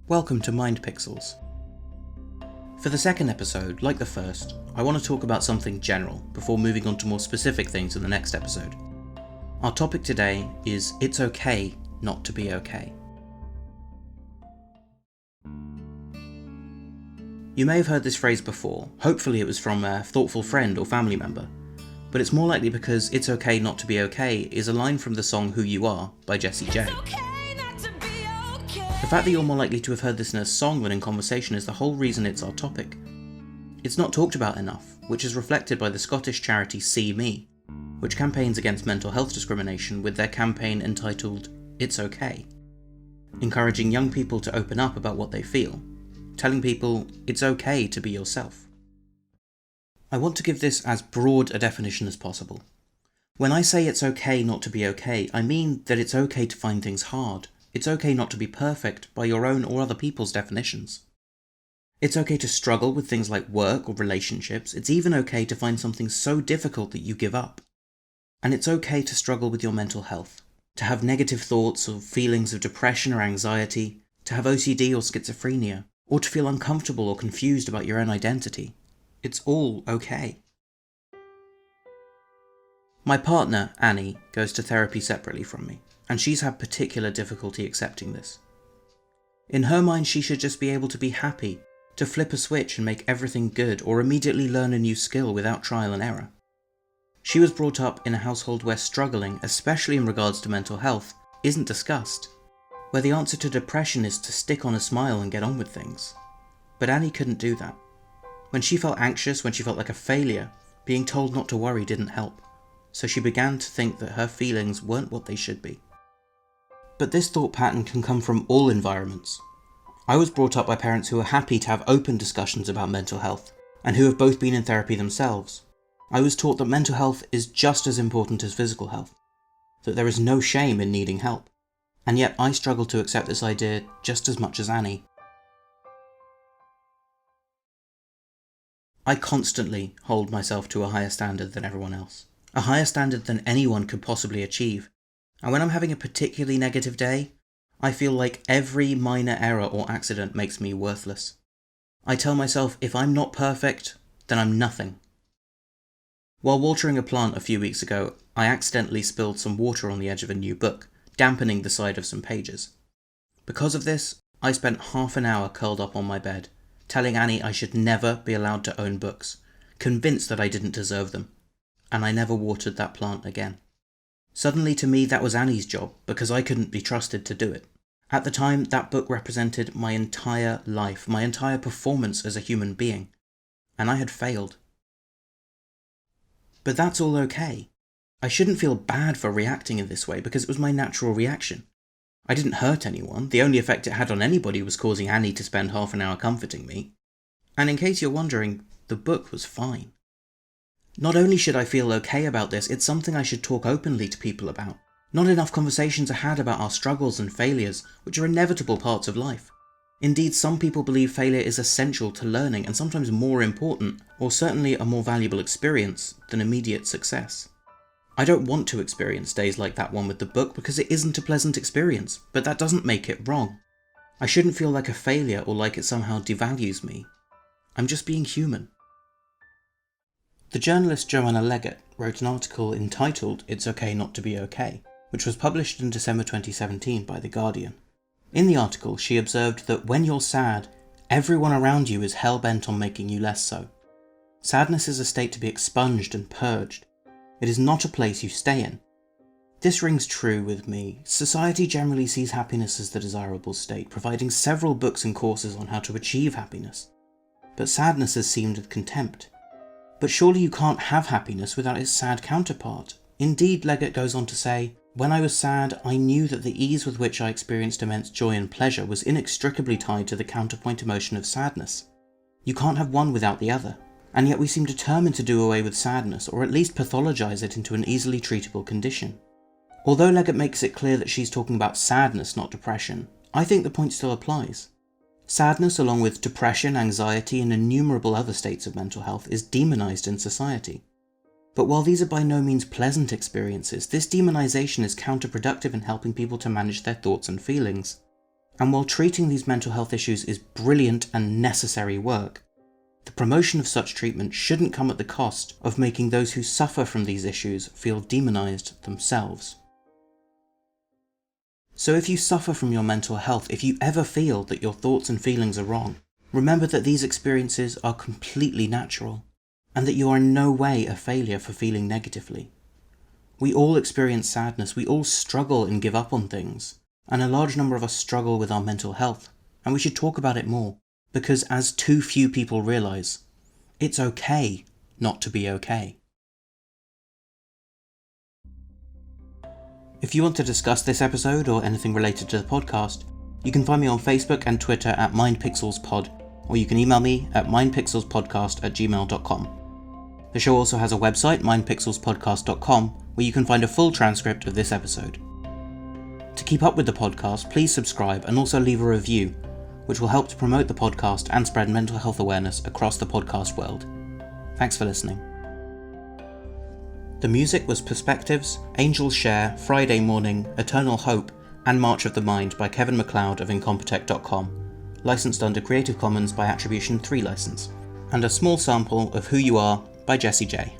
Welcome to Mind Pixels. For the second episode, like the first, I want to talk about something general before moving on to more specific things in the next episode. Our topic today is It's Okay Not to Be Okay. You may have heard this phrase before. Hopefully it was from a thoughtful friend or family member, but it's more likely because It's Okay Not to Be Okay is a line from the song Who You Are by Jessie J. The fact that you're more likely to have heard this in a song than in conversation is the whole reason it's our topic. It's not talked about enough, which is reflected by the Scottish charity See Me, which campaigns against mental health discrimination with their campaign entitled It's Okay, encouraging young people to open up about what they feel, telling people it's okay to be yourself. I want to give this as broad a definition as possible. When I say it's okay not to be okay, I mean that it's okay to find things hard. It's okay not to be perfect by your own or other people's definitions. It's okay to struggle with things like work or relationships. It's even okay to find something so difficult that you give up. And it's okay to struggle with your mental health, to have negative thoughts or feelings of depression or anxiety, to have OCD or schizophrenia, or to feel uncomfortable or confused about your own identity. It's all okay. My partner, Annie, goes to therapy separately from me, and she's had particular difficulty accepting this. In her mind, she should just be able to be happy, to flip a switch and make everything good, or immediately learn a new skill without trial and error. She was brought up in a household where struggling, especially in regards to mental health, isn't discussed, where the answer to depression is to stick on a smile and get on with things. But Annie couldn't do that. When she felt anxious, when she felt like a failure, being told not to worry didn't help, so she began to think that her feelings weren't what they should be. But this thought pattern can come from all environments. I was brought up by parents who are happy to have open discussions about mental health, and who have both been in therapy themselves. I was taught that mental health is just as important as physical health, that there is no shame in needing help, and yet I struggle to accept this idea just as much as Annie. I constantly hold myself to a higher standard than everyone else, a higher standard than anyone could possibly achieve. And when I'm having a particularly negative day, I feel like every minor error or accident makes me worthless. I tell myself if I'm not perfect, then I'm nothing. While watering a plant a few weeks ago, I accidentally spilled some water on the edge of a new book, dampening the side of some pages. Because of this, I spent half an hour curled up on my bed, telling Annie I should never be allowed to own books, convinced that I didn't deserve them, and I never watered that plant again. Suddenly to me that was Annie's job, because I couldn't be trusted to do it. At the time, that book represented my entire life, my entire performance as a human being, and I had failed. But that's all okay. I shouldn't feel bad for reacting in this way because it was my natural reaction. I didn't hurt anyone. The only effect it had on anybody was causing Annie to spend half an hour comforting me. And in case you're wondering, the book was fine. Not only should I feel okay about this, it's something I should talk openly to people about. Not enough conversations are had about our struggles and failures, which are inevitable parts of life. Indeed, some people believe failure is essential to learning and sometimes more important, or certainly a more valuable experience, than immediate success. I don't want to experience days like that one with the book because it isn't a pleasant experience, but that doesn't make it wrong. I shouldn't feel like a failure or like it somehow devalues me. I'm just being human. The journalist Joanna Leggett wrote an article entitled It's Okay Not to Be Okay, which was published in December 2017 by The Guardian. In the article, she observed that when you're sad, everyone around you is hell-bent on making you less so. Sadness is a state to be expunged and purged. It is not a place you stay in. This rings true with me. Society generally sees happiness as the desirable state, providing several books and courses on how to achieve happiness. But sadness is seen with contempt. But surely you can't have happiness without its sad counterpart. Indeed, Leggett goes on to say, when I was sad, I knew that the ease with which I experienced immense joy and pleasure was inextricably tied to the counterpoint emotion of sadness. You can't have one without the other. And yet we seem determined to do away with sadness, or at least pathologize it into an easily treatable condition. Although Leggett makes it clear that she's talking about sadness, not depression, I think the point still applies. Sadness, along with depression, anxiety, and innumerable other states of mental health, is demonized in society. But while these are by no means pleasant experiences, this demonization is counterproductive in helping people to manage their thoughts and feelings. And while treating these mental health issues is brilliant and necessary work, the promotion of such treatment shouldn't come at the cost of making those who suffer from these issues feel demonized themselves. So if you suffer from your mental health, if you ever feel that your thoughts and feelings are wrong, remember that these experiences are completely natural, and that you are in no way a failure for feeling negatively. We all experience sadness, we all struggle and give up on things, and a large number of us struggle with our mental health, and we should talk about it more, because as too few people realise, it's okay not to be okay. If you want to discuss this episode or anything related to the podcast, you can find me on Facebook and Twitter at mindpixelspod, or you can email me at mindpixelspodcast@gmail.com. The show also has a website, mindpixelspodcast.com, where you can find a full transcript of this episode. To keep up with the podcast, please subscribe and also leave a review, which will help to promote the podcast and spread mental health awareness across the podcast world. Thanks for listening. The music was Perspectives, Angels Share, Friday Morning, Eternal Hope, and March of the Mind by Kevin MacLeod of Incompetech.com, licensed under Creative Commons by Attribution 3 license, and a small sample of Who You Are by Jessie J.